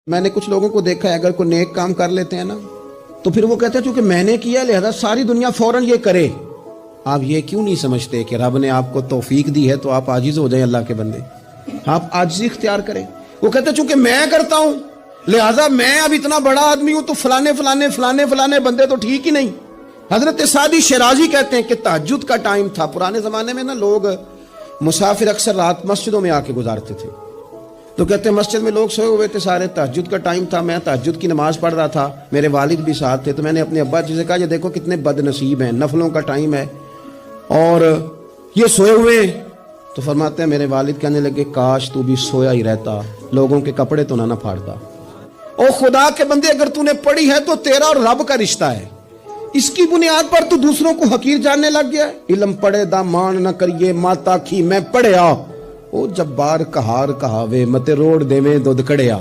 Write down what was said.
मैंने कुछ लोगों को देखा है, अगर कोई नेक काम कर लेते हैं ना तो फिर वो कहते हैं चूंकि मैंने किया लिहाजा सारी दुनिया फौरन ये करे। आप ये क्यों नहीं समझते कि रब ने आपको तौफीक दी है तो आप आजिज हो जाएं अल्लाह के बंदे, आप आजिज़ी इख्तियार करें। वो कहते हैं चूंकि मैं करता हूं लिहाजा मैं अब इतना बड़ा आदमी हूं तो फलाने फलाने फलाने फलाने बंदे तो ठीक ही नहीं। हजरत सादी शिराजी कहते हैं कि तहज्जुद का टाइम था, पुराने जमाने में ना लोग मुसाफिर अक्सर रात मस्जिदों में आके गुजारते थे, तो कहते हैं मस्जिद में लोग सोए हुए थे सारे, तहज्जुद का टाइम था, मैं तहज्जुद की नमाज पढ़ रहा था, मेरे वालिद भी साथ थे, तो मैंने अपने अब्बा जी से कहा ये देखो कितने बदनसीब हैं, नफलों का टाइम है और ये सोए हुए। तो फरमाते हैं मेरे वालिद कहने लगे काश तू भी सोया ही रहता, लोगों के कपड़े तो ना फाड़ता। ओ खुदा के बंदे, अगर तूने पढ़ी है तो तेरा और रब का रिश्ता है, इसकी बुनियाद पर तू दूसरों को हकीर जानने लग गया। इल्म पढ़े दा मान न करिए माता की मैं पढ़िया, ओ जब्बार कहार कहावे मते रोड देवे दुध कड़िया।